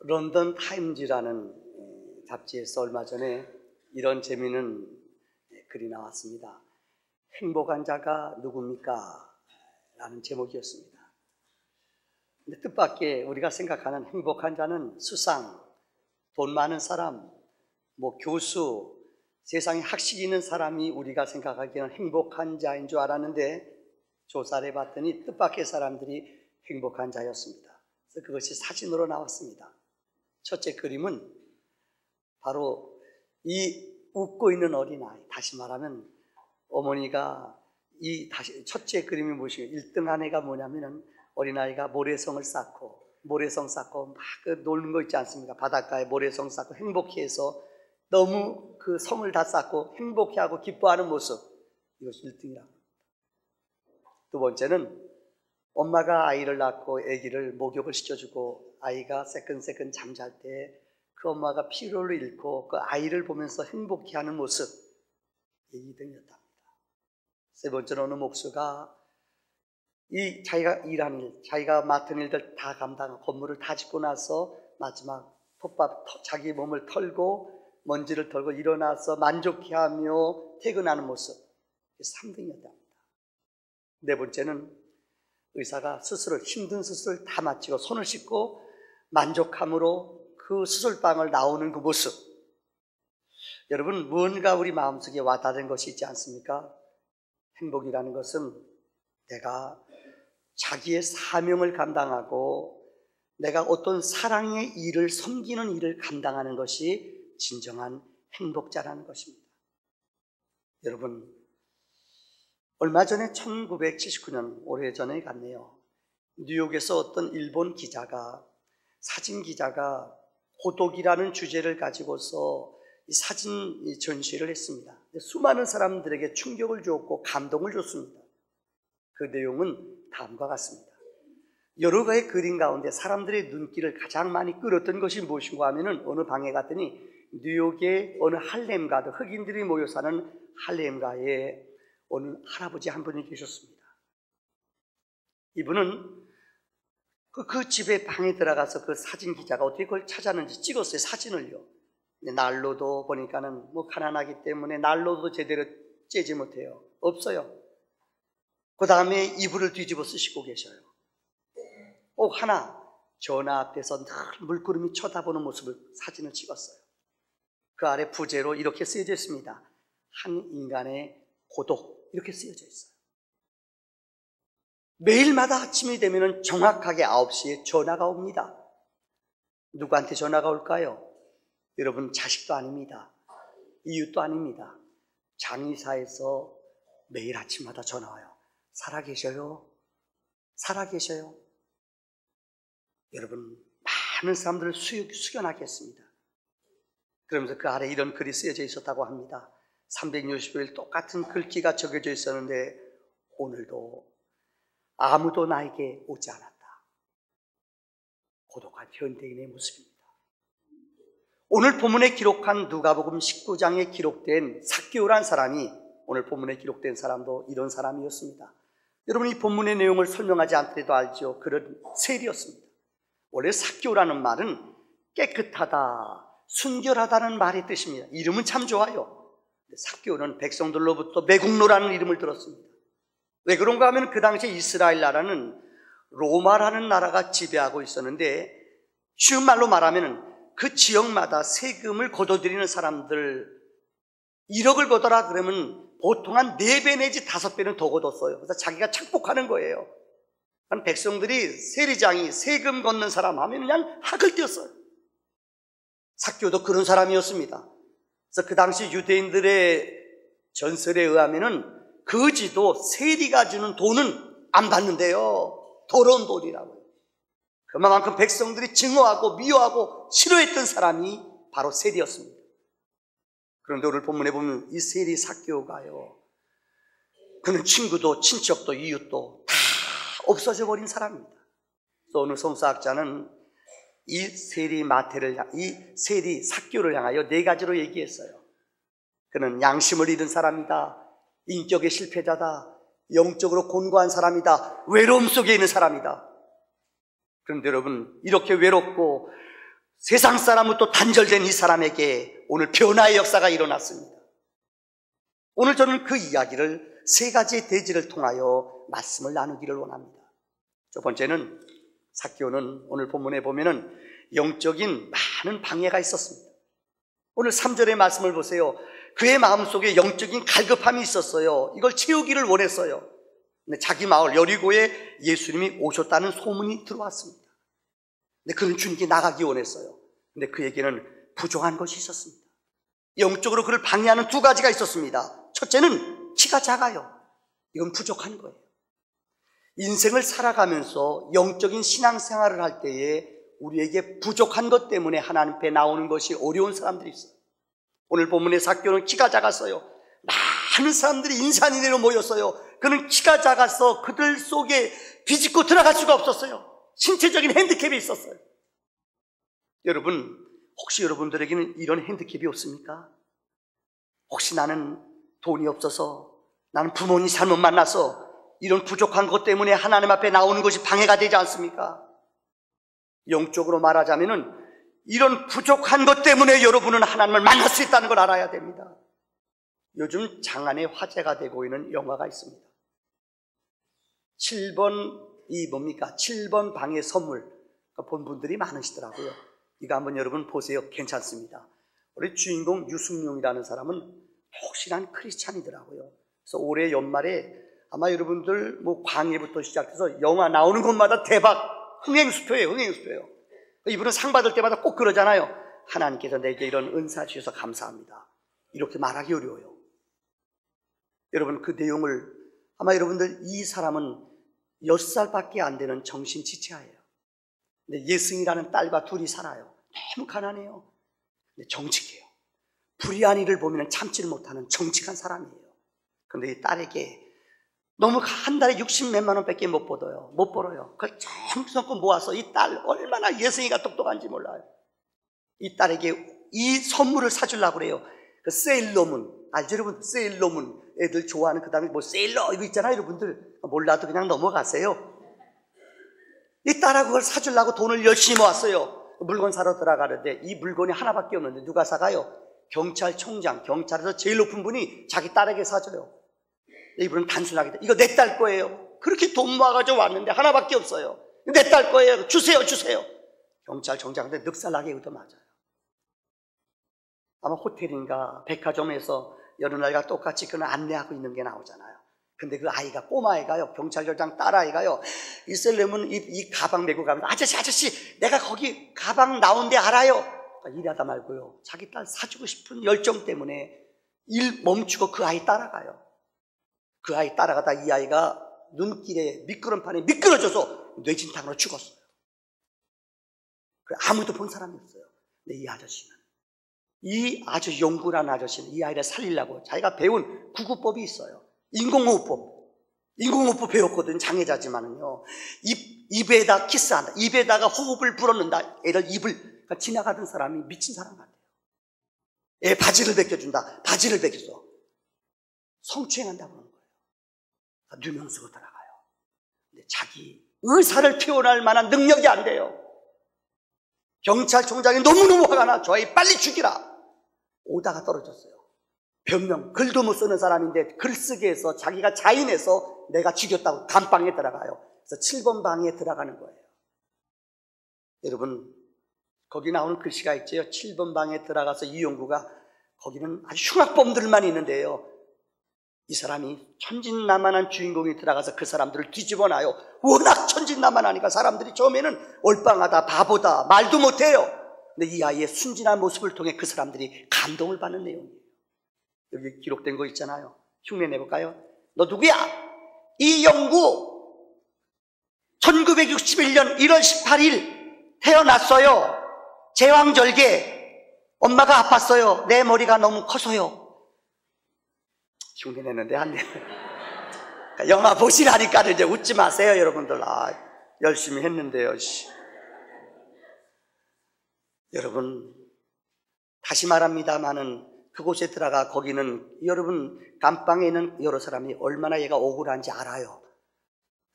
런던 타임즈라는 잡지에서 얼마 전에 이런 재미있는 글이 나왔습니다. 행복한 자가 누굽니까? 라는 제목이었습니다. 근데 뜻밖의 우리가 생각하는 행복한 자는 수상, 돈 많은 사람, 교수, 세상에 학식 있는 사람이 우리가 생각하기에는 행복한 자인 줄 알았는데 조사를 해봤더니 뜻밖의 사람들이 행복한 자였습니다. 그래서 그것이 사진으로 나왔습니다. 첫째 그림은 바로 이 웃고 있는 어린아이, 다시 말하면 어머니가 첫째 그림이 무엇이에요? 1등 한 애가 뭐냐면은 어린아이가 모래성 쌓고 막 노는 거 있지 않습니까? 바닷가에 모래성 쌓고 행복해해서 너무 그 성을 다 쌓고 행복해하고 기뻐하는 모습, 이것이 1등이라고. 두 번째는 엄마가 아이를 낳고 아기를 목욕을 시켜주고 아이가 새끈새끈 잠잘 때 그 엄마가 피로를 잃고 그 아이를 보면서 행복해하는 모습, 이게 2등이었답니다. 세 번째는 어느 목수가 자기가 일하는 일, 자기가 맡은 일들 다 감당하고 건물을 다 짓고 나서 마지막 자기 몸을 털고 먼지를 털고 일어나서 만족해하며 퇴근하는 모습, 3등이었답니다. 네 번째는 의사가 힘든 수술을 다 마치고 손을 씻고 만족함으로 그 수술방을 나오는 그 모습. 여러분, 무언가 우리 마음속에 와닿는 것이 있지 않습니까? 행복이라는 것은 내가 자기의 사명을 감당하고 내가 어떤 사랑의 일을, 섬기는 일을 감당하는 것이 진정한 행복자라는 것입니다. 여러분, 얼마 전에 1979년, 오래전에 갔네요. 뉴욕에서 어떤 일본 사진 기자가 고독이라는 주제를 가지고서 이 사진 전시를 했습니다. 수많은 사람들에게 충격을 주었고 감동을 줬습니다. 그 내용은 다음과 같습니다. 여러 가지 그림 가운데 사람들의 눈길을 가장 많이 끌었던 것이 무엇인가 하면은 어느 방에 갔더니 뉴욕의 어느 할렘가, 흑인들이 모여 사는 할렘가에 어느 할아버지 한 분이 계셨습니다. 이분은 그 집에 방에 들어가서 그 사진 기자가 어떻게 그걸 찾았는지 찍었어요, 사진을요. 난로도 보니까는 가난하기 때문에 난로도 제대로 쬐지 못해요. 없어요. 그 다음에 이불을 뒤집어 쓰시고 계셔요. 하나, 전화 앞에서 늘 물구름이 쳐다보는 모습을 사진을 찍었어요. 그 아래 부제로 이렇게 쓰여져 있습니다. 한 인간의 고독, 이렇게 쓰여져 있어요. 매일마다 아침이 되면 정확하게 9시에 전화가 옵니다. 누구한테 전화가 올까요? 여러분, 자식도 아닙니다. 이웃도 아닙니다. 장의사에서 매일 아침마다 전화 와요. 살아계셔요? 살아계셔요? 여러분, 많은 사람들을 숙연하게 했습니다. 그러면서 그 아래 이런 글이 쓰여져 있었다고 합니다. 365일 똑같은 글귀가 적혀져 있었는데 오늘도 아무도 나에게 오지 않았다. 고독한 현대인의 모습입니다. 오늘 본문에 기록한 누가복음 19장에 기록된 삭개오란 사람이, 오늘 본문에 기록된 사람도 이런 사람이었습니다. 여러분, 이 본문의 내용을 설명하지 않더라도 알죠. 그런 세리였습니다. 원래 삭개오라는 말은 깨끗하다, 순결하다는 말의 뜻입니다. 이름은 참 좋아요. 삭개오는 백성들로부터 매국노라는 이름을 들었습니다. 왜 그런가 하면 그 당시에 이스라엘 나라는 로마라는 나라가 지배하고 있었는데, 쉬운 말로 말하면 그 지역마다 세금을 걷어들이는 사람들 1억을 걷어라 그러면 보통 한 4배 내지 5배는 더 걷었어요. 그래서 자기가 착복하는 거예요. 그러니까 백성들이 세리장이 세금 걷는 사람 하면 그냥 학을 띄었어요. 삭개오도 그런 사람이었습니다. 그래서 그 당시 유대인들의 전설에 의하면은 거지도 세리가 주는 돈은 안 받는데요. 더러운 돈이라고요. 그만큼 백성들이 증오하고 미워하고 싫어했던 사람이 바로 세리였습니다. 그런데 오늘 본문에 보면 이 세리 삭개오가요, 그는 친구도 친척도 이웃도 다 없어져 버린 사람입니다. 그래서 오늘 성서학자는 이 세리 삭개오를 향하여 4가지로 얘기했어요. 그는 양심을 잃은 사람이다, 인격의 실패자다, 영적으로 곤고한 사람이다, 외로움 속에 있는 사람이다. 그런데 여러분, 이렇게 외롭고 세상 사람으로부터 단절된 이 사람에게 오늘 변화의 역사가 일어났습니다. 오늘 저는 그 이야기를 세 가지의 대지를 통하여 말씀을 나누기를 원합니다. 첫 번째는 삭개오는 오늘 본문에 보면은 영적인 많은 방해가 있었습니다. 오늘 3절의 말씀을 보세요. 그의 마음속에 영적인 갈급함이 있었어요. 이걸 채우기를 원했어요. 근데 자기 마을 여리고에 예수님이 오셨다는 소문이 들어왔습니다. 근데 그는 주님께 나가기 원했어요. 근데 그에게는 부족한 것이 있었습니다. 영적으로 그를 방해하는 두 가지가 있었습니다. 첫째는 키가 작아요. 이건 부족한 거예요. 인생을 살아가면서 영적인 신앙생활을 할 때에 우리에게 부족한 것 때문에 하나님 앞에 나오는 것이 어려운 사람들이 있어요. 오늘 본문의 삭개오는 키가 작았어요. 많은 사람들이 인산인해로 모였어요. 그는 키가 작아서 그들 속에 비집고 들어갈 수가 없었어요. 신체적인 핸디캡이 있었어요. 여러분, 혹시 여러분들에게는 이런 핸디캡이 없습니까? 혹시 나는 돈이 없어서, 나는 부모님 잘못 만나서 이런 부족한 것 때문에 하나님 앞에 나오는 것이 방해가 되지 않습니까? 영적으로 말하자면은 이런 부족한 것 때문에 여러분은 하나님을 만날 수 있다는 걸 알아야 됩니다. 요즘 장안에 화제가 되고 있는 영화가 있습니다. 7번 방의 선물. 본 분들이 많으시더라고요. 이거 한번 여러분 보세요. 괜찮습니다. 우리 주인공 유승용이라는 사람은 혹시난 크리스찬이더라고요. 그래서 올해 연말에 아마 여러분들 광해부터 시작해서 영화 나오는 곳마다 대박 흥행수표예요. 이분은 상 받을 때마다 꼭 그러잖아요. 하나님께서 내게 이런 은사 주셔서 감사합니다. 이렇게 말하기 어려워요. 여러분, 그 내용을 아마 여러분들, 이 사람은 6살밖에 안 되는 정신지체아예요. 근데 예승이라는 딸과 둘이 살아요. 너무 가난해요. 근데 정직해요. 불의한 일을 보면 참지를 못하는 정직한 사람이에요. 근데 이 딸에게 너무 한 달에 60몇만 원밖에 못 벌어요. 그걸 정성껏 모아서 이 딸 얼마나 예승이가 똑똑한지 몰라요. 이 딸에게 이 선물을 사주려고 그래요. 그 세일러문, 알죠 여러분? 세일러문, 애들 좋아하는 그 다음에 세일러 이거 있잖아요 여러분들. 몰라도 그냥 넘어가세요. 이 딸하고 그걸 사주려고 돈을 열심히 모았어요. 물건 사러 들어가는데 이 물건이 하나밖에 없는데 누가 사가요? 경찰청장, 경찰에서 제일 높은 분이 자기 딸에게 사줘요. 이분은 단순하게 이거 내 딸 거예요. 그렇게 돈 모아가지고 왔는데 하나밖에 없어요. 내 딸 거예요. 주세요. 경찰청장한테 늑살나게 얻어맞아요. 아마 호텔인가 백화점에서 여러 날과 똑같이 그는 안내하고 있는 게 나오잖아요. 근데 그 아이가, 꼬마아이가요, 경찰서장 딸아이가요, 있으려면 이 가방 메고 가면서 아저씨 내가 거기 가방 나온 데 알아요. 일하다 말고요, 자기 딸 사주고 싶은 열정 때문에 일 멈추고 그 아이 따라가요. 그 아이 따라가다 이 아이가 눈길에 미끄럼판에 미끄러져서 뇌진탕으로 죽었어요. 아무도 본 사람이 없어요. 근데 이 아저씨는, 이 아주 용구라는 아저씨는 이 아이를 살리려고 자기가 배운 구구법이 있어요. 인공호흡법 배웠거든. 장애자지만은요, 입에다 키스한다, 입에다가 호흡을 불어넣는다. 애를 입을 지나가던 사람이 미친 사람 같아요. 애 바지를 벗겨준다. 바지를 벗겨서 성추행한다고 하는 거예요. 누명 쓰고 들어가요. 근데 자기 의사를 표현할 만한 능력이 안 돼요. 경찰청장이 너무너무 화가 나. 저 아이 빨리 죽이라. 오다가 떨어졌어요. 변명, 글도 못 쓰는 사람인데 글쓰기 해서 자기가 자인해서 내가 죽였다고 감방에 들어가요. 그래서 7번 방에 들어가는 거예요. 여러분, 거기 나오는 글씨가 있죠. 7번 방에 들어가서 이용구가, 거기는 아주 흉악범들만 있는데요, 이 사람이 천진난만한 주인공이 들어가서 그 사람들을 뒤집어놔요. 워낙 천진난만하니까 사람들이 처음에는 얼빵하다, 바보다, 말도 못해요. 근데 이 아이의 순진한 모습을 통해 그 사람들이 감동을 받는 내용이에요. 여기 기록된 거 있잖아요. 흉내 내볼까요? 너 누구야? 이영구, 1961년 1월 18일 태어났어요. 제왕절개. 엄마가 아팠어요. 내 머리가 너무 커서요. 흉내 내는데 안 돼. 영화 보시라니까 이제 웃지 마세요, 여러분들. 열심히 했는데요. 여러분, 다시 말합니다마는 그곳에 들어가 거기는 여러분 감방에 있는 여러 사람이 얼마나 얘가 억울한지 알아요.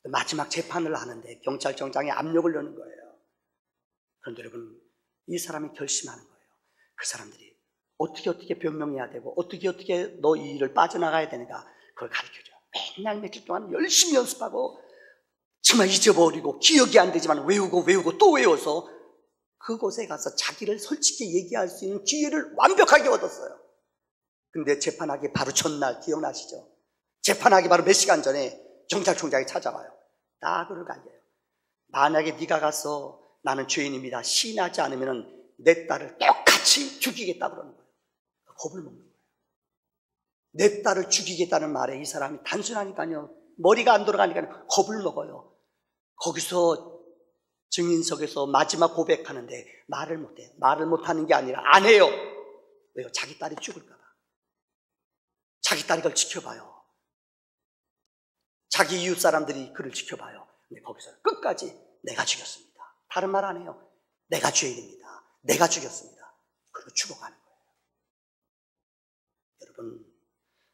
마지막 재판을 하는데 경찰청장이 압력을 넣는 거예요. 그런데 여러분, 이 사람이 결심하는 거예요. 그 사람들이 어떻게 변명해야 되고 어떻게 너 이 일을 빠져나가야 되는가, 그걸 가르쳐줘요. 맨날 며칠 동안 열심히 연습하고 정말 잊어버리고 기억이 안 되지만 외우고 또 외워서 그곳에 가서 자기를 솔직히 얘기할 수 있는 기회를 완벽하게 얻었어요. 근데 재판하기 바로 전날, 기억나시죠? 재판하기 바로 몇 시간 전에 경찰총장이 찾아와요. 나그를 갈겨요. 만약에 네가 가서 나는 죄인입니다 시인하지 않으면 내 딸을 똑같이 죽이겠다 그러는 거예요. 겁을 먹는 거예요. 내 딸을 죽이겠다는 말에 이 사람이 단순하니까요, 머리가 안 돌아가니까 겁을 먹어요. 거기서 증인석에서 마지막 고백하는데 말을 못해요. 말을 못하는 게 아니라 안 해요. 왜요? 자기 딸이 죽을까 봐. 자기 딸이 그걸 지켜봐요. 자기 이웃 사람들이 그를 지켜봐요. 근데 거기서 끝까지 내가 죽였습니다. 다른 말 안 해요. 내가 죄인입니다. 내가 죽였습니다. 그리고 죽어가는 거예요. 여러분,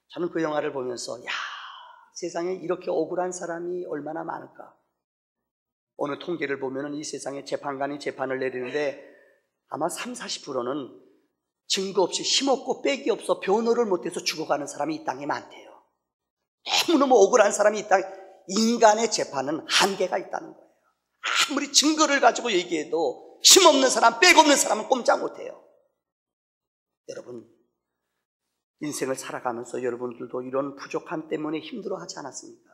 저는 그 영화를 보면서 세상에 이렇게 억울한 사람이 얼마나 많을까. 어느 통계를 보면 이 세상에 재판관이 재판을 내리는데 아마 30-40%는 증거 없이 힘없고 빽이 없어 변호를 못해서 죽어가는 사람이 이 땅에 많대요. 너무너무 억울한 사람이 이 땅에, 인간의 재판은 한계가 있다는 거예요. 아무리 증거를 가지고 얘기해도 힘없는 사람, 빽 없는 사람은 꼼짝 못해요. 여러분, 인생을 살아가면서 여러분들도 이런 부족함 때문에 힘들어하지 않았습니까?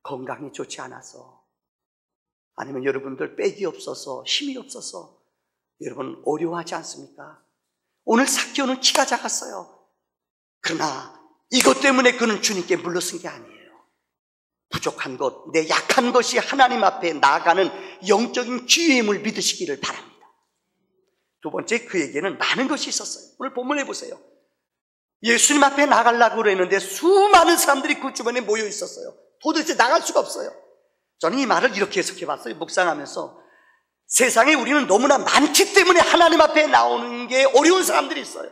건강이 좋지 않아서, 아니면 여러분들 빽이 없어서, 힘이 없어서 여러분 어려워하지 않습니까? 오늘 삭개오는 키가 작았어요. 그러나 이것 때문에 그는 주님께 물러선 게 아니에요. 부족한 것, 내 약한 것이 하나님 앞에 나아가는 영적인 기회임을 믿으시기를 바랍니다. 두 번째, 그에게는 많은 것이 있었어요. 오늘 본문에 보세요. 예수님 앞에 나가려고 그랬는데 수많은 사람들이 그 주변에 모여 있었어요. 도대체 나갈 수가 없어요. 저는 이 말을 이렇게 해석해 봤어요. 묵상하면서 세상에 우리는 너무나 많기 때문에 하나님 앞에 나오는 게 어려운 사람들이 있어요.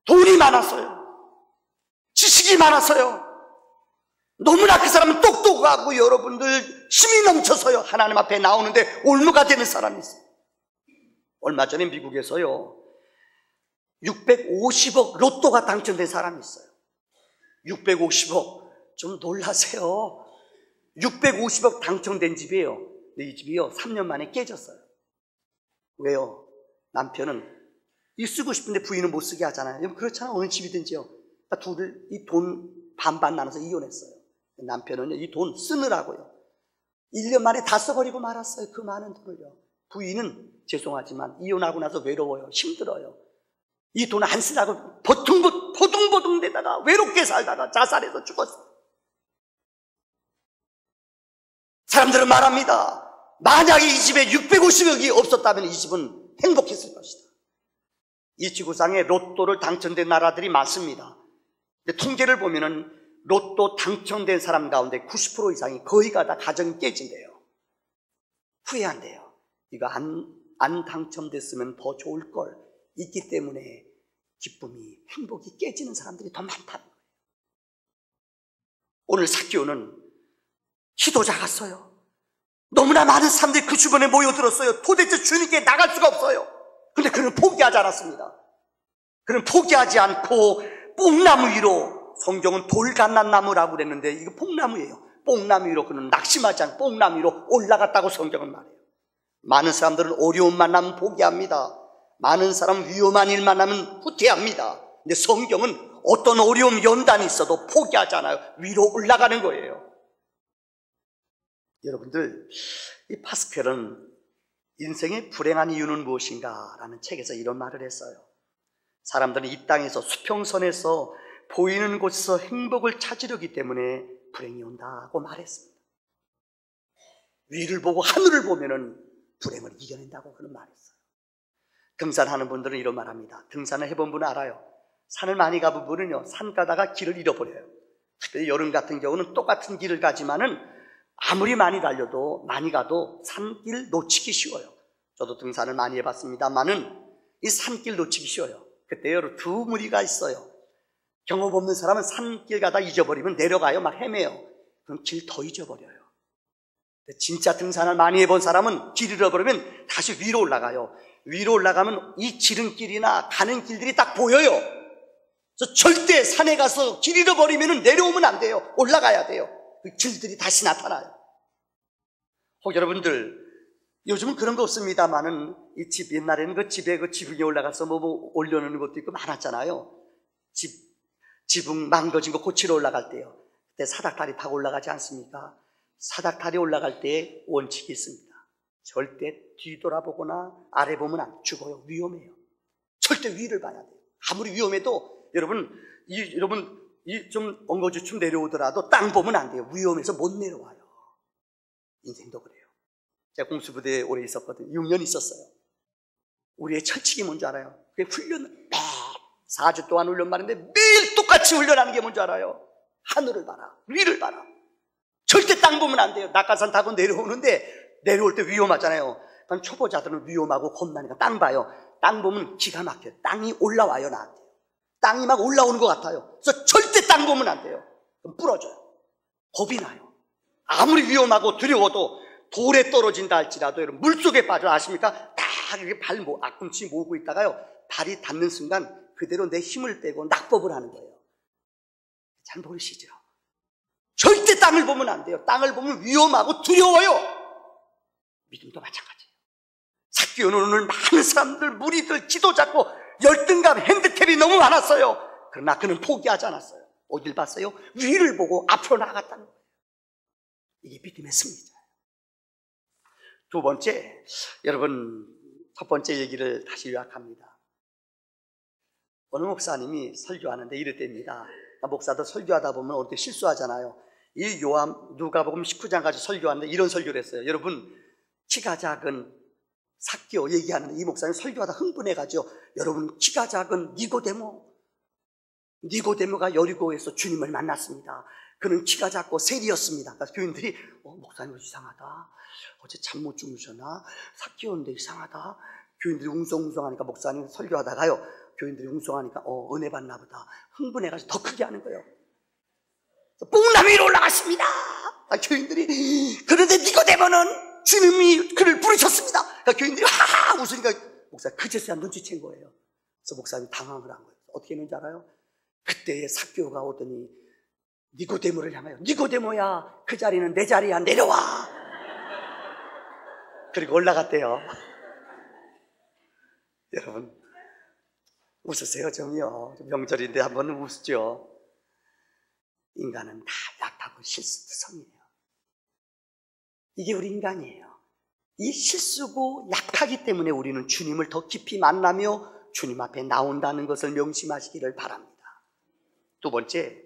돈이 많았어요. 지식이 많았어요. 너무나 그 사람은 똑똑하고 여러분들 힘이 넘쳐서요, 하나님 앞에 나오는데 올무가 되는 사람이 있어요. 얼마 전에 미국에서요 650억 로또가 당첨된 사람이 있어요. 650억, 좀 놀라세요. 650억 당첨된 집이에요. 근데 이 집이요 3년 만에 깨졌어요. 왜요? 남편은 이 쓰고 싶은데 부인은 못 쓰게 하잖아요. 그렇잖아요. 어느 집이든지요. 그러니까 둘을 이 돈 반반 나눠서 이혼했어요. 남편은 이 돈 쓰느라고요 1년 만에 다 써버리고 말았어요. 그 많은 돈을요. 부인은 죄송하지만 이혼하고 나서 외로워요. 힘들어요. 이 돈 안 쓰라고 버둥버둥 대다가 외롭게 살다가 자살해서 죽었어요. 사람들은 말합니다. 만약에 이 집에 650억이 없었다면 이 집은 행복했을 것이다. 이 지구상에 로또를 당첨된 나라들이 많습니다. 근데 통계를 보면은 로또 당첨된 사람 가운데 90% 이상이 거의가 다 가정이 깨진대요. 후회한대요. 이거 안 당첨됐으면 더 좋을 걸. 있기 때문에 기쁨이, 행복이 깨지는 사람들이 더 많다는 거예요. 오늘 삭개오는 키도 작았어요. 너무나 많은 사람들이 그 주변에 모여들었어요. 도대체 주님께 나갈 수가 없어요. 근데 그는 포기하지 않았습니다. 그는 포기하지 않고 뽕나무 위로, 성경은 돌갓난나무라고 그랬는데 이거 뽕나무예요. 뽕나무 위로 그는 낙심하지 않고 뽕나무 위로 올라갔다고 성경은 말해요. 많은 사람들은 어려운 만나면 포기합니다. 많은 사람은 위험한 일 만나면 후퇴합니다. 근데 성경은 어떤 어려움 연단이 있어도 포기하지 않아요. 위로 올라가는 거예요. 여러분들, 이 파스켈은 인생의 불행한 이유는 무엇인가? 라는 책에서 이런 말을 했어요. 사람들은 이 땅에서 수평선에서 보이는 곳에서 행복을 찾으려기 때문에 불행이 온다고 말했습니다. 위를 보고 하늘을 보면은 불행을 이겨낸다고 그런 말했어요. 등산하는 분들은 이런 말합니다. 등산을 해본 분은 알아요. 산을 많이 가본 분은요, 산 가다가 길을 잃어버려요. 특별히 여름 같은 경우는 똑같은 길을 가지만은 아무리 많이 달려도, 많이 가도 산길 놓치기 쉬워요. 저도 등산을 많이 해봤습니다만은 이 산길 놓치기 쉬워요. 그때 여러 두 무리가 있어요. 경험 없는 사람은 산길 가다 잊어버리면 내려가요. 막 헤매요. 그럼 길 더 잊어버려요. 진짜 등산을 많이 해본 사람은 길 잃어버리면 다시 위로 올라가요. 위로 올라가면 이 지름길이나 가는 길들이 딱 보여요. 그래서 절대 산에 가서 길 잃어버리면 내려오면 안 돼요. 올라가야 돼요. 그 길들이 다시 나타나요. 혹 여러분들, 요즘은 그런 거 없습니다만은 이 집, 옛날에는 그 집에 그 지붕에 올라가서 뭐 올려놓는 것도 있고 많았잖아요. 지붕 망가진 거 고치러 올라갈 때요. 그때 사닥다리 타고 올라가지 않습니까? 사닥다리 올라갈 때 원칙이 있습니다. 절대 뒤돌아보거나 아래 보면 안 죽어요. 위험해요. 절대 위를 봐야 돼요. 아무리 위험해도 여러분 좀 엉거주춤 내려오더라도 땅 보면 안 돼요. 위험해서 못 내려와요. 인생도 그래요. 제가 공수부대에 오래 있었거든요. 6년 있었어요. 우리의 철칙이 뭔지 알아요? 그게 훈련, 매 4주 동안 훈련 받는데 매일 똑같이 훈련하는 게 뭔지 알아요? 하늘을 봐라, 위를 봐라. 절대 땅 보면 안 돼요. 낙하산 타고 내려오는데 내려올 때 위험하잖아요. 그럼 초보자들은 위험하고 겁나니까 땅 봐요. 땅 보면 기가 막혀요. 땅이 올라와요, 나한테. 땅이 막 올라오는 것 같아요. 그래서 절대 땅 보면 안 돼요. 그럼 부러져요. 겁이 나요. 아무리 위험하고 두려워도 돌에 떨어진다 할지라도 여러분 물속에 빠져 아십니까? 딱 이렇게 앞꿈치 모으고 있다가요, 발이 닿는 순간 그대로 내 힘을 빼고 낙법을 하는 거예요. 잘 모르시죠? 절대 땅을 보면 안 돼요. 땅을 보면 위험하고 두려워요. 믿음도 마찬가지예요. 삭개오는 오늘 많은 사람들, 무리들, 지도자고 열등감, 핸디캡이 너무 많았어요. 그러나 그는 포기하지 않았어요. 어딜 봤어요? 위를 보고 앞으로 나아갔다는 거예요. 이게 믿음의 승리자예요. 두 번째, 여러분, 첫 번째 얘기를 다시 요약합니다. 어느 목사님이 설교하는데 이럴 때입니다. 목사도 설교하다 보면 어떻게 실수하잖아요. 이 누가복음 19장까지 설교하는데 이런 설교를 했어요. 여러분, 키가 작은 삭개오 얘기하는데 이 목사님 설교하다 흥분해가지고, 여러분, 키가 작은 니고데모가 여리고에서 주님을 만났습니다. 그는 키가 작고 세리였습니다. 그래서 교인들이 목사님 이상하다. 어제 잠 못 주무셨나? 삭개오인데 이상하다. 교인들이 웅성웅성하니까 목사님 설교하다가요, 교인들이 웅성하니까 은혜 받나 보다. 흥분해가지고 더 크게 하는 거예요. 뽕나무 위로 올라갔습니다. 교인들이, 그런데 니고데모는 주님이 그를 부르셨습니다. 그러니까 교인들이 하하 웃으니까 목사님 그제서야 눈치챈 거예요. 그래서 목사님이 당황을 한 거예요. 어떻게 했는지 알아요? 그때 삭개오가 오더니 니고데모를 향하여, 니고데모야, 그 자리는 내 자리야, 내려와. 그리고 올라갔대요. 여러분, 웃으세요. 좀요. 명절인데 한번 웃죠. 인간은 다 약하고 실수투성이에요. 이게 우리 인간이에요. 이 실수고 약하기 때문에 우리는 주님을 더 깊이 만나며 주님 앞에 나온다는 것을 명심하시기를 바랍니다. 두 번째,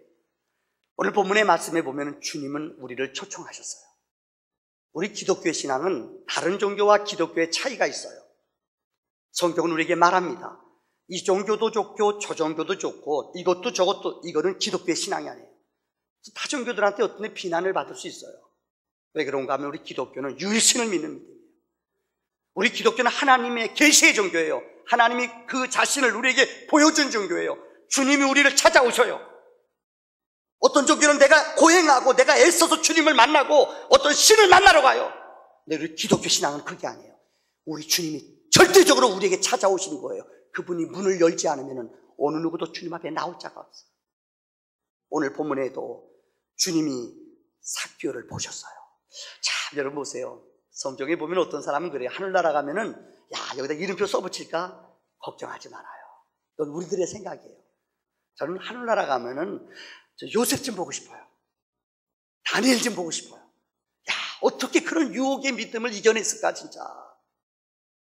오늘 본문의 말씀에 보면 주님은 우리를 초청하셨어요. 우리 기독교의 신앙은 다른 종교와 기독교의 차이가 있어요. 성경은 우리에게 말합니다. 이 종교도 좋고 저 종교도 좋고 이것도 저것도, 이거는 기독교의 신앙이 아니에요. 타 종교들한테 어떤 때 비난을 받을 수 있어요. 왜 그런가 하면 우리 기독교는 유일신을 믿는 믿음이에요. 우리 기독교는 하나님의 계시의 종교예요. 하나님이 그 자신을 우리에게 보여준 종교예요. 주님이 우리를 찾아오셔요. 어떤 종교는 내가 고행하고 내가 애써서 주님을 만나고 어떤 신을 만나러 가요. 근데 우리 기독교 신앙은 그게 아니에요. 우리 주님이 절대적으로 우리에게 찾아오시는 거예요. 그분이 문을 열지 않으면 어느 누구도 주님 앞에 나올 자가 없어요. 오늘 본문에도 주님이 삭개오를 보셨어요. 자, 여러분 보세요. 성경에 보면 어떤 사람은 그래요. 하늘나라 가면은 여기다 이름표 써붙일까? 걱정하지 말아요. 이건 우리들의 생각이에요. 저는 하늘나라 가면은 요셉 좀 보고 싶어요. 다니엘 좀 보고 싶어요. 어떻게 그런 유혹의 믿음을 이겨냈을까 진짜.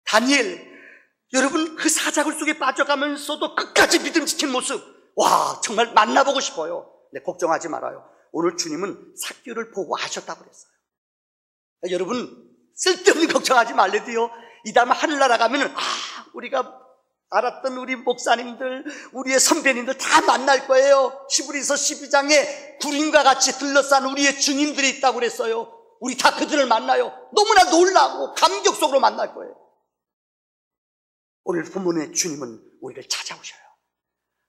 다니엘, 여러분 그 사자굴 속에 빠져가면서도 끝까지 믿음 지킨 모습, 와, 정말 만나보고 싶어요. 근데 걱정하지 말아요. 오늘 주님은 삭개오를 보고 하셨다고 그랬어요. 여러분 쓸데없는 걱정하지 말래도요, 이 다음에 하늘나라 가면은 우리가 알았던 우리 목사님들, 우리의 선배님들 다 만날 거예요. 히브리서 12장에 구름과 같이 둘러싼 우리의 주님들이 있다고 그랬어요. 우리 다 그들을 만나요. 너무나 놀라고 감격 속으로 만날 거예요. 오늘 본문의 주님은 우리를 찾아오셔요.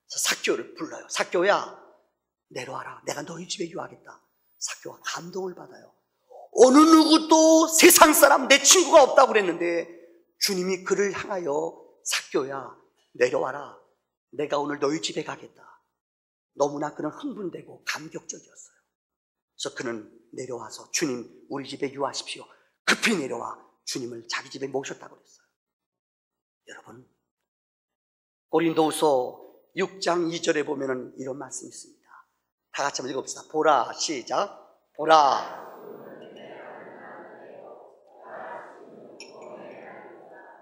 그래서 삭개오를 불러요. 삭개오야, 내려와라. 내가 너희 집에 유하겠다. 삭개오가 감동을 받아요. 어느 누구도 세상 사람 내 친구가 없다고 그랬는데 주님이 그를 향하여 삭개오야 내려와라. 내가 오늘 너희 집에 가겠다. 너무나 그는 흥분되고 감격적이었어요. 그래서 그는 내려와서 주님 우리 집에 유하십시오. 급히 내려와 주님을 자기 집에 모셨다고 그랬어요. 여러분, 고린도후서 6장 2절에 보면은 이런 말씀이 있습니다. 다 같이 한번 읽어봅시다. 보라, 시작. 보라.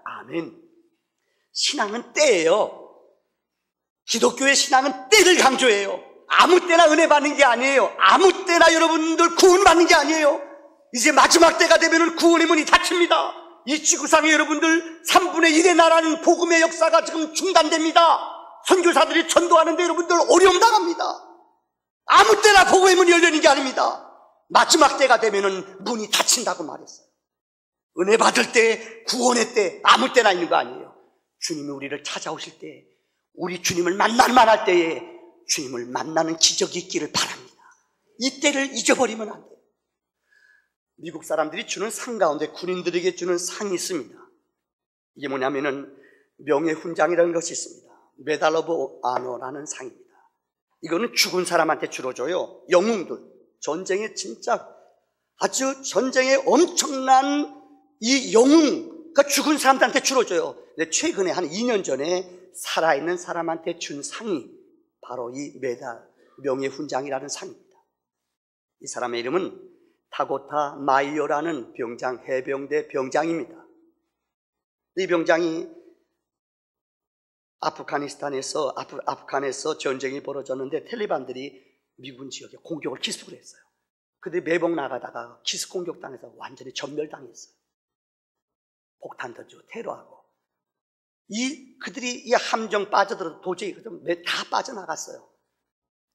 아멘. 신앙은 때예요. 기독교의 신앙은 때를 강조해요. 아무 때나 은혜 받는 게 아니에요. 아무 때나 여러분들 구원 받는 게 아니에요. 이제 마지막 때가 되면 구원의 문이 닫힙니다. 이 지구상에 여러분들 3분의 1의 나라는 복음의 역사가 지금 중단됩니다. 선교사들이 전도하는데 여러분들 어려움 당합니다. 아무 때나 복음의 문이 열리는 게 아닙니다. 마지막 때가 되면 문이 닫힌다고 말했어요. 은혜 받을 때, 구원의 때, 아무 때나 있는 거 아니에요. 주님이 우리를 찾아오실 때, 우리 주님을 만날 만할 때에 주님을 만나는 기적이 있기를 바랍니다. 이 때를 잊어버리면 안 돼요. 미국 사람들이 주는 상 가운데 군인들에게 주는 상이 있습니다. 이게 뭐냐면은 명예훈장이라는 것이 있습니다. 메달 오브 아너라는 상입니다. 이거는 죽은 사람한테 주로 줘요. 영웅들, 전쟁에 진짜 아주 전쟁에 엄청난 이 영웅, 죽은 사람들한테 주로 줘요. 근데 최근에 한 2년 전에 살아있는 사람한테 준 상이 바로 이 메달 명예훈장이라는 상입니다. 이 사람의 이름은 타고타 마이어라는 병장, 해병대 병장입니다. 이 병장이 아프간에서 전쟁이 벌어졌는데 텔리반들이 미군 지역에 공격을 기습을 했어요. 그들이 매복 나가다가 기습 공격당해서 완전히 전멸당했어요. 폭탄 던지고 테러하고. 그들이 이 함정 빠져들어서 도저히 다 빠져나갔어요.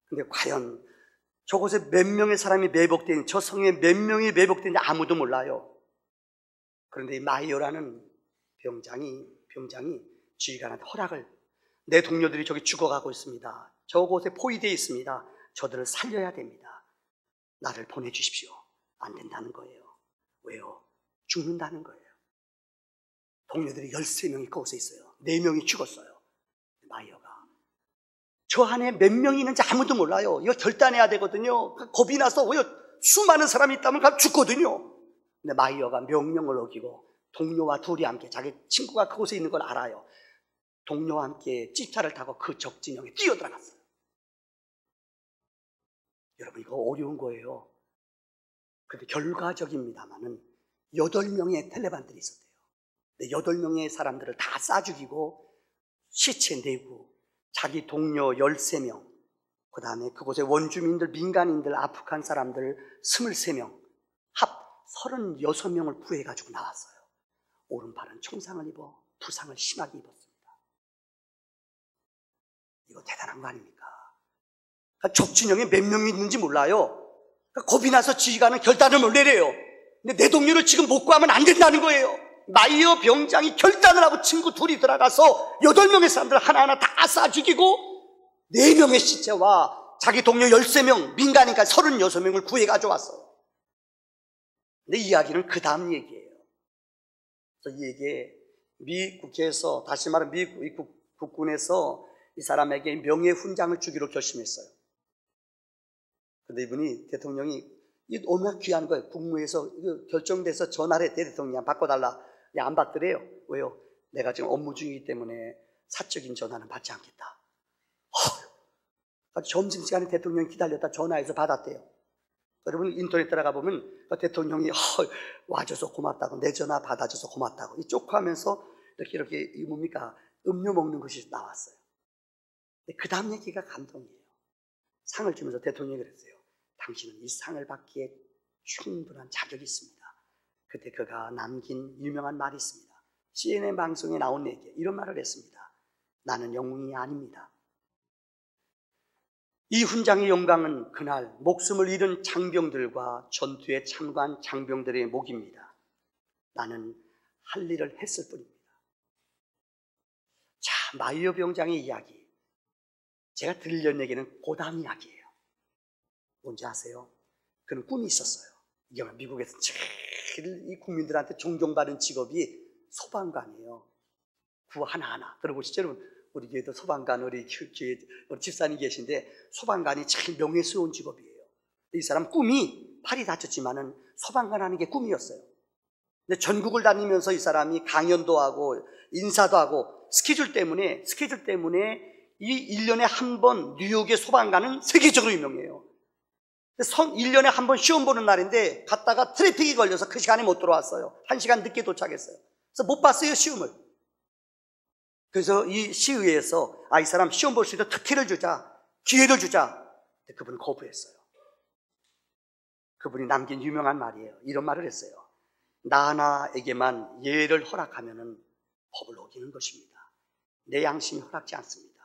근데 과연 저곳에 몇 명의 사람이 매복되는지, 저 성에 몇 명이 매복되는지 아무도 몰라요. 그런데 이 마이어라는 병장이 지휘관한테 허락을, 내 동료들이 저기 죽어가고 있습니다. 저곳에 포위되어 있습니다. 저들을 살려야 됩니다. 나를 보내주십시오. 안 된다는 거예요. 왜요? 죽는다는 거예요. 동료들이 13명이 거기서 있어요. 4명이 죽었어요. 마이어가 저 안에 몇 명이 있는지 아무도 몰라요. 이거 결단해야 되거든요. 겁이 나서 수많은 사람이 있다면 가면 죽거든요. 근데 마이어가 명령을 어기고 동료와 둘이 함께, 자기 친구가 그곳에 있는 걸 알아요. 동료와 함께 찝차를 타고 그 적진영에 뛰어들어갔어요. 여러분, 이거 어려운 거예요. 그런데 결과적입니다만은 8명의 텔레반들이 있었대요. 8명의 사람들을 다 쏴 죽이고 시체 내고 자기 동료 13명, 그 다음에 그곳의 원주민들, 민간인들, 아프간 사람들 23명, 합 36명을 구해가지고 나왔어요. 오른팔은 총상을 입어 부상을 심하게 입었습니다. 이거 대단한 거 아닙니까? 그러니까 적진영에 몇 명이 있는지 몰라요. 그러니까 겁이 나서 지휘관은 결단을 못 내려요. 근데 내 동료를 지금 못 구하면 안 된다는 거예요. 마이어 병장이 결단을 하고 친구 둘이 들어가서 8명의 사람들 하나하나 다 쏴 죽이고 4명의 시체와 자기 동료 13명, 민간인까지 36명을 구해 가져왔어요. 근데 이야기는 그 다음 얘기예요. 그래서 이 얘기에 미 국회에서, 다시 말하면 미 국군에서 이 사람에게 명예훈장을 주기로 결심했어요. 근데 이분이, 대통령이, 이 얼마나 귀한 거예요. 국무에서 결정돼서 전화를 했대. 대통령 바꿔달라. 안 받더래요. 왜요? 내가 지금 업무 중이기 때문에 사적인 전화는 받지 않겠다. 점심시간에 대통령이 기다렸다 전화해서 받았대요. 여러분 인터넷 들어가 보면 대통령이 와줘서 고맙다고, 내 전화 받아줘서 고맙다고 이 쪽하면서 이렇게 이 뭡니까? 음료 먹는 것이 나왔어요. 근데 그 다음 얘기가 감동이에요. 상을 주면서 대통령이 그랬어요. 당신은 이 상을 받기에 충분한 자격이 있습니다. 그때 그가 남긴 유명한 말이 있습니다. CNN 방송에 나온 얘기, 이런 말을 했습니다. 나는 영웅이 아닙니다. 이 훈장의 영광은 그날 목숨을 잃은 장병들과 전투에 참가한 장병들의 목입니다. 나는 할 일을 했을 뿐입니다. 자, 마이어 병장의 이야기, 제가 들려는 얘기는 고담 이야기예요. 뭔지 아세요? 그는 꿈이 있었어요. 이게 미국에서 제일 이 국민들한테 존경받은 직업이 소방관이에요. 구 하나하나. 들어보시죠, 여러분? 우리 교회도 소방관, 우리 집사님 계신데 소방관이 참 명예스러운 직업이에요. 이 사람 꿈이 팔이 다쳤지만은 소방관 하는 게 꿈이었어요. 근데 전국을 다니면서 이 사람이 강연도 하고 인사도 하고 스케줄 때문에 이 1년에 한 번 뉴욕의 소방관은 세계적으로 유명해요. 1년에 한 번 시험 보는 날인데 갔다가 트래픽이 걸려서 그 시간에 못 들어왔어요. 1시간 늦게 도착했어요. 그래서 못 봤어요, 시험을. 그래서 이 시의회에서 이 사람 시험 볼 수 있도록 특혜를 주자, 기회를 주자. 근데 그분은 거부했어요. 그분이 남긴 유명한 말이에요. 이런 말을 했어요. 나 하나에게만 예를 허락하면은 법을 어기는 것입니다. 내 양심이 허락지 않습니다.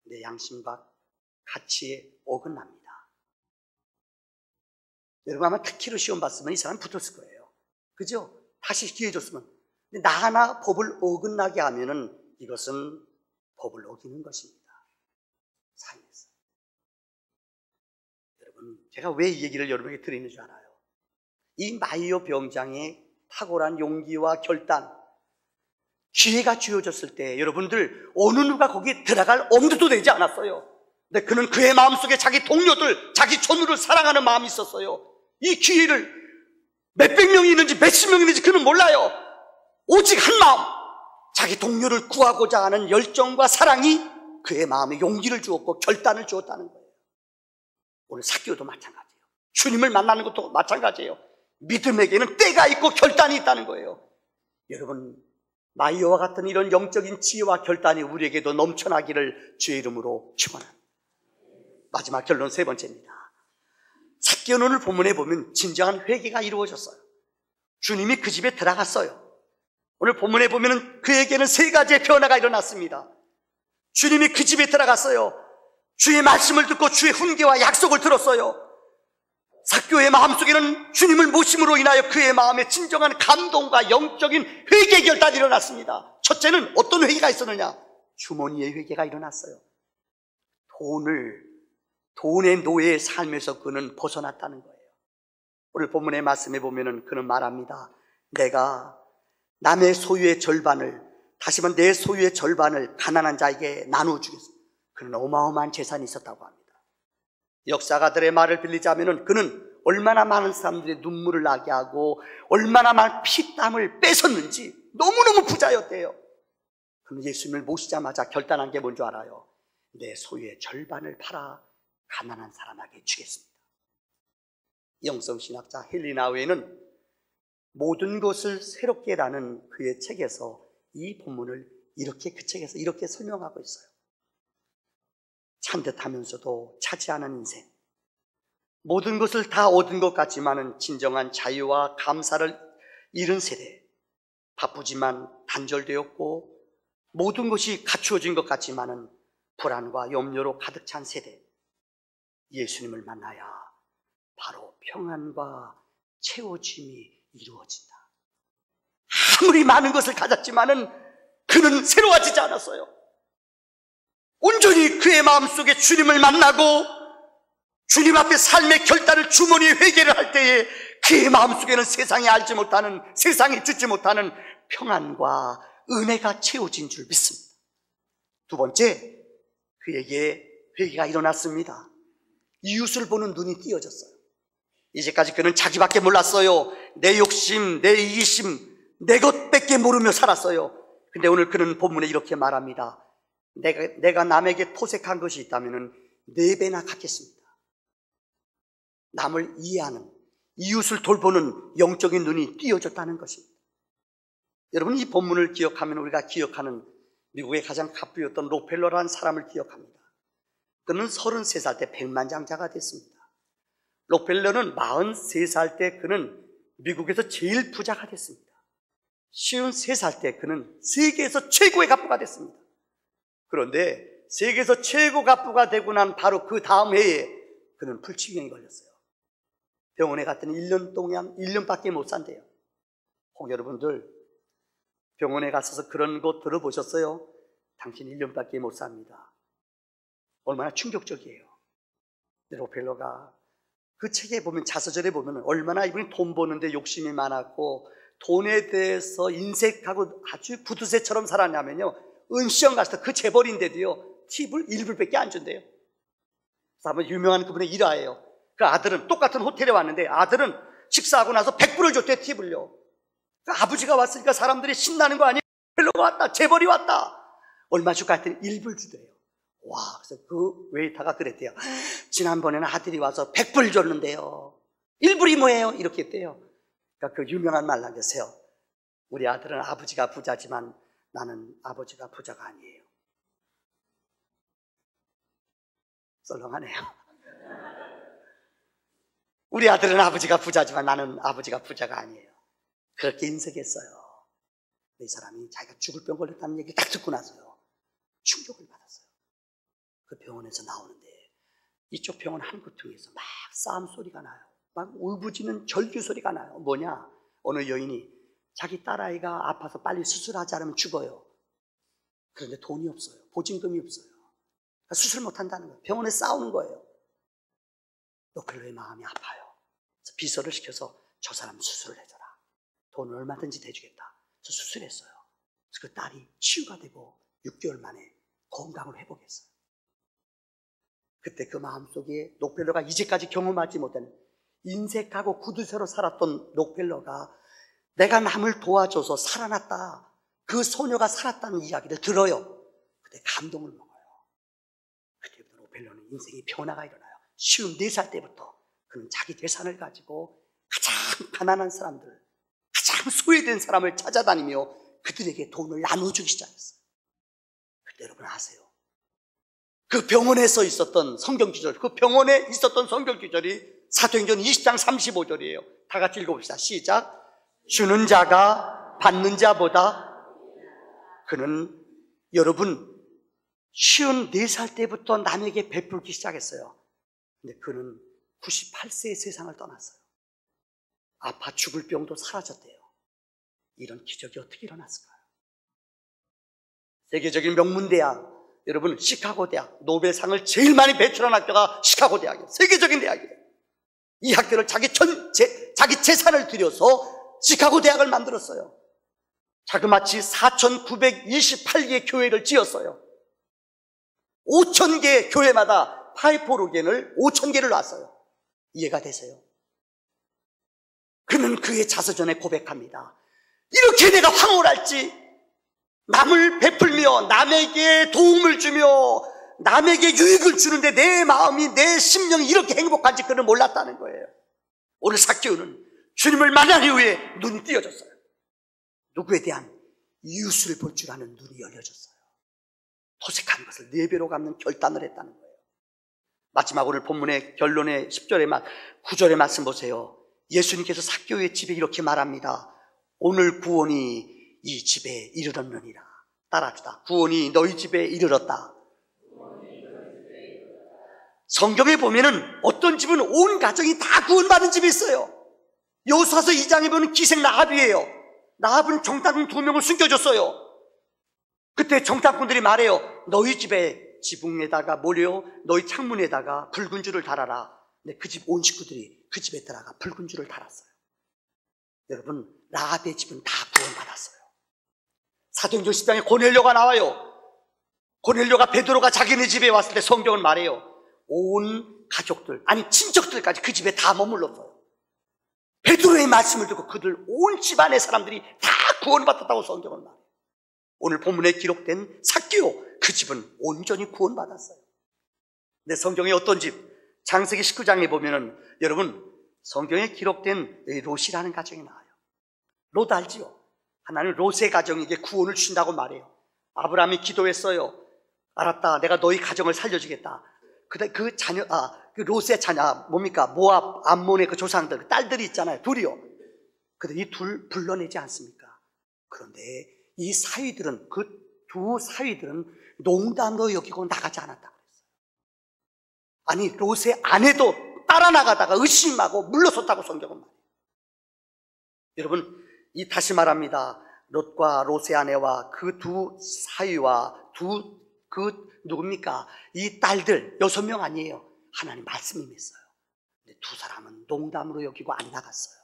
내 양심과 가치에 어긋납니다. 여러분 아마 특히로 시험 봤으면 이 사람 붙었을 거예요. 그죠? 다시 기회 줬으면. 근데 나 하나 법을 어긋나게 하면은 이것은 법을 어기는 것입니다. 삶에서. 여러분, 제가 왜 이 얘기를 여러분에게 드리는 줄 알아요? 이 마이오 병장의 탁월한 용기와 결단, 기회가 주어졌을 때 여러분들 어느 누가 거기에 들어갈 엄두도 내지 않았어요. 근데 그는 그의 마음속에 자기 동료들, 자기 전우를 사랑하는 마음이 있었어요. 이 기회를 몇백 명이 있는지 몇십 명이 있는지 그는 몰라요. 오직 한 마음, 자기 동료를 구하고자 하는 열정과 사랑이 그의 마음에 용기를 주었고 결단을 주었다는 거예요. 오늘 사교도 마찬가지예요. 주님을 만나는 것도 마찬가지예요. 믿음에게는 때가 있고 결단이 있다는 거예요. 여러분, 마이오와 같은 이런 영적인 지혜와 결단이 우리에게도 넘쳐나기를 주의 이름으로 축원합니다. 마지막 결론 세 번째입니다. 삭개오는 오늘 본문에 보면 진정한 회개가 이루어졌어요. 주님이 그 집에 들어갔어요. 오늘 본문에 보면 그에게는 세 가지의 변화가 일어났습니다. 주님이 그 집에 들어갔어요. 주의 말씀을 듣고 주의 훈계와 약속을 들었어요. 삭개오의 마음속에는 주님을 모심으로 인하여 그의 마음에 진정한 감동과 영적인 회개 결단이 일어났습니다. 첫째는 어떤 회개가 있었느냐? 주머니의 회개가 일어났어요. 돈의 노예의 삶에서 그는 벗어났다는 거예요. 오늘 본문의 말씀에 보면은 그는 말합니다. 내가 남의 소유의 절반을, 다시 말하면 내 소유의 절반을 가난한 자에게 나누어 주겠습니다. 그는 어마어마한 재산이 있었다고 합니다. 역사가들의 말을 빌리자면은 그는 얼마나 많은 사람들의 눈물을 나게 하고 얼마나 많은 피땀을 뺏었는지 너무너무 부자였대요. 그는 예수님을 모시자마자 결단한 게 뭔지 알아요? 내 소유의 절반을 팔아 가난한 사람에게 주겠습니다. 영성신학자 헨리 나우에는 모든 것을 새롭게라는 그의 책에서 이 본문을 그 책에서 이렇게 설명하고 있어요. 찬듯하면서도 차지하는 인생, 모든 것을 다 얻은 것 같지만은 진정한 자유와 감사를 잃은 세대, 바쁘지만 단절되었고 모든 것이 갖추어진 것 같지만은 불안과 염려로 가득 찬 세대, 예수님을 만나야 바로 평안과 채워짐이 이루어진다. 아무리 많은 것을 가졌지만은 그는 새로워지지 않았어요. 온전히 그의 마음속에 주님을 만나고 주님 앞에 삶의 결단을 주머니에 회개를 할 때에 그의 마음속에는 세상이 알지 못하는, 세상이 주지 못하는 평안과 은혜가 채워진 줄 믿습니다. 두 번째, 그에게 회개가 일어났습니다. 이웃을 보는 눈이 띄어졌어요. 이제까지 그는 자기밖에 몰랐어요. 내 욕심, 내 이기심, 내 것밖에 모르며 살았어요. 근데 오늘 그는 본문에 이렇게 말합니다. 내가 남에게 토색한 것이 있다면 4배나 갚겠습니다. 남을 이해하는, 이웃을 돌보는 영적인 눈이 띄어졌다는 것입니다. 여러분, 이 본문을 기억하면 우리가 기억하는 미국의 가장 갑부였던 록펠러라는 사람을 기억합니다. 그는 33살 때 백만장자가 됐습니다. 록펠러는 43살 때 그는 미국에서 제일 부자가 됐습니다. 53살 때 그는 세계에서 최고의 갑부가 됐습니다. 그런데 세계에서 최고 갑부가 되고 난 바로 그 다음 해에 그는 불치병에 걸렸어요. 병원에 갔더니 1년 동안 1년밖에 못 산대요. 혹 여러분들 병원에 가셔서 그런 거 들어보셨어요? 당신 1년밖에 못 삽니다. 얼마나 충격적이에요. 록펠러가 그 책에 보면, 자서전에 보면 얼마나 이분이 돈 버는데 욕심이 많았고 돈에 대해서 인색하고 아주 구두쇠처럼 살았냐면요, 은시형 갔을 때 그 재벌인데도요 팁을 1불밖에 안 준대요. 그래서 한번 유명한 그분의 일화예요. 그 아들은 똑같은 호텔에 왔는데 아들은 식사하고 나서 100불을 줬대, 팁을요. 그 아버지가 왔으니까 사람들이 신나는 거 아니에요? 벨로가 왔다, 재벌이 왔다. 얼마 줄까 했더니 1불 주대요. 와, 그래서 그 웨이터가 그랬대요. 지난번에는 아들이 와서 100불 줬는데요, 1불이 뭐예요? 이렇게 했대요. 그러니까 그 유명한 말 남겼어요. 우리 아들은 아버지가 부자지만 나는 아버지가 부자가 아니에요. 썰렁하네요. 우리 아들은 아버지가 부자지만 나는 아버지가 부자가 아니에요. 그렇게 인색했어요. 이 사람이 자기가 죽을 병 걸렸다는 얘기를 딱 듣고 나서요 충격을 받았어요. 그 병원에서 나오는데 이쪽 병원 한 구퉁에서 막 싸움 소리가 나요. 막 울부짖는 절규 소리가 나요. 뭐냐? 어느 여인이 자기 딸아이가 아파서 빨리 수술하지 않으면 죽어요. 그런데 돈이 없어요. 보증금이 없어요. 그러니까 수술 못한다는 거예요. 병원에 싸우는 거예요. 노펠로의 마음이 아파요. 그래서 비서를 시켜서 저 사람 수술을 해줘라. 돈을 얼마든지 대주겠다. 그래서 수술했어요. 그래서 그 딸이 치유가 되고 6개월 만에 건강을 회복했어요. 그때 그 마음속에 록펠러가 이제까지 경험하지 못한, 인색하고 구두쇠로 살았던 록펠러가 내가 남을 도와줘서 살아났다, 그 소녀가 살았다는 이야기를 들어요. 그때 감동을 먹어요. 그때부터 록펠러는 인생의 변화가 일어나요. 54살 때부터 그는 자기 재산을 가지고 가장 가난한 사람들, 가장 소외된 사람을 찾아다니며 그들에게 돈을 나눠주기 시작했어요. 그때 여러분 아세요? 그 병원에서 있었던 성경기절, 그 병원에 있었던 성경기절이 사도행전 20장 35절이에요. 다 같이 읽어봅시다. 시작. 주는 자가 받는 자보다, 그는 여러분 54살 때부터 남에게 베풀기 시작했어요. 근데 그는 98세에 세상을 떠났어요. 아파 죽을 병도 사라졌대요. 이런 기적이 어떻게 일어났을까요? 세계적인 명문대학, 여러분 시카고 대학, 노벨상을 제일 많이 배출한 학교가 시카고 대학이에요. 세계적인 대학이에요. 이 학교를 자기 재산을 들여서 시카고 대학을 만들었어요. 자그마치 4,928개의 교회를 지었어요. 5,000개 교회마다 파이프 오르겐을 5,000개를 놨어요. 이해가 되세요? 그는 그의 자서전에 고백합니다. 이렇게 내가 황홀할지, 남을 베풀며 남에게 도움을 주며 남에게 유익을 주는데 내 마음이, 내 심령이 이렇게 행복한지 그는 몰랐다는 거예요. 오늘 삭개오는 주님을 만난 이후에 눈이 띄어졌어요. 누구에 대한 이웃을 볼 줄 아는 눈이 열려졌어요. 도색한 것을 4배로 갚는 결단을 했다는 거예요. 마지막 오늘 본문의 결론의 10절의 9절의 말씀 보세요. 예수님께서 삭개오의 집에 이렇게 말합니다. 오늘 구원이 이 집에 이르렀느니라. 따라합시다. 구원이 너희 집에 이르렀다. 성경에 보면은 어떤 집은 온 가정이 다 구원받은 집이 있어요. 여호수아서 2장에 보면 기생 라합이에요. 라합은 정탐꾼 2명을 숨겨줬어요. 그때 정탐꾼들이 말해요. 너희 집에 지붕에다가 몰려 너희 창문에다가 붉은 줄을 달아라. 근데 그 집 온 식구들이 그 집에 들어가 붉은 줄을 달았어요. 여러분, 라합의 집은 다 구원받았어요. 사도행전 10장에 고넬료가 나와요. 고넬료가 베드로가 자기네 집에 왔을 때 성경은 말해요. 온 가족들, 아니 친척들까지 그 집에 다 머물렀어요. 베드로의 말씀을 듣고 그들 온 집안의 사람들이 다 구원받았다고 성경은 말해요. 오늘 본문에 기록된 삭개오, 그 집은 온전히 구원받았어요. 근데 성경에 어떤 집? 창세기 19장에 보면은 여러분, 성경에 기록된 롯이라는 가정이 나와요. 롯 알지요? 하나님 롯의 가정에게 구원을 주신다고 말해요. 아브라함이 기도했어요. 알았다, 내가 너희 가정을 살려주겠다. 그 자녀, 그 롯의 자녀, 뭡니까? 모압, 암몬의 그 조상들, 딸들이 있잖아요. 둘이요. 근데 이 둘 불러내지 않습니까? 그런데 이 사위들은, 그 두 사위들은 농담으로 여기고 나가지 않았다 그랬어요. 아니, 롯의 아내도 따라 나가다가 의심하고 물러섰다고 성경은 말해요. 여러분, 다시 말합니다. 롯과 롯의 아내와 그 두 사위와 누굽니까? 이 딸들 6명 아니에요. 하나님 말씀이 있어요. 근데 두 사람은 농담으로 여기고 안 나갔어요.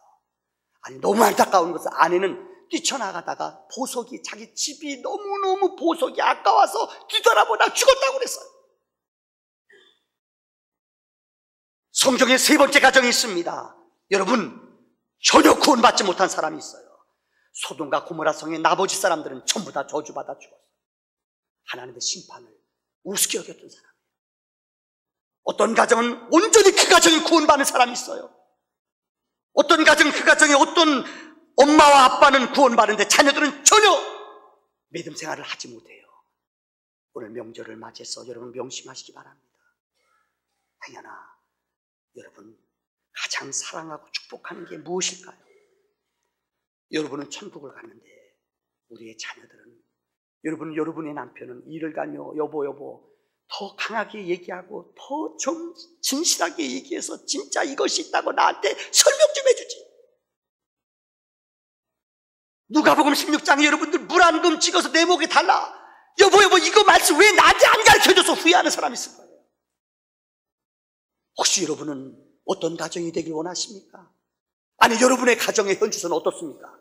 아니, 너무 안타까운 것은 아내는 뛰쳐나가다가 보석이, 자기 집이 너무너무 보석이 아까워서 뒤돌아보다 죽었다고 그랬어요. 성경에 세 번째 가정이 있습니다. 여러분, 전혀 구원받지 못한 사람이 있어요. 소돔과 고모라 성의 나머지 사람들은 전부 다 저주받아 죽었어요. 하나님의 심판을 우습게 여겼던 사람. 어떤 가정은 온전히 그 가정이 구원받는 사람이 있어요. 어떤 가정, 그 가정에 어떤 엄마와 아빠는 구원받는데 자녀들은 전혀 믿음 생활을 하지 못해요. 오늘 명절을 맞이해서 여러분 명심하시기 바랍니다. 행여나 여러분 가장 사랑하고 축복하는 게 무엇일까요? 여러분은 천국을 갔는데 우리의 자녀들은, 여러분의 남편은 일을 가며 여보 더 강하게 얘기하고 더 좀 진실하게 얘기해서 진짜 이것이 있다고 나한테 설명 좀 해주지. 누가복음 16장에 여러분들 물 한 금 찍어서 내 목에 달라. 여보 이거 말씀 왜 나한테 안 가르쳐줘서 후회하는 사람이 있을 거예요. 혹시 여러분은 어떤 가정이 되길 원하십니까? 아니, 여러분의 가정의 현주소는 어떻습니까?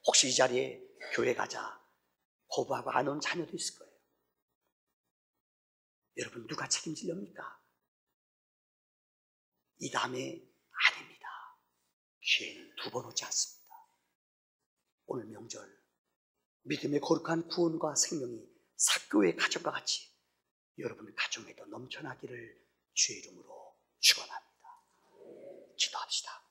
혹시 이 자리에 교회 가자 거부하고 안 온 자녀도 있을 거예요. 여러분, 누가 책임지렵니까? 이 다음에 아닙니다. 기회는 두 번 오지 않습니다. 오늘 명절 믿음의 거룩한 구원과 생명이 사교의 가정과 같이 여러분 가정에도 넘쳐나기를 주의 이름으로 축원합니다. 기도합시다.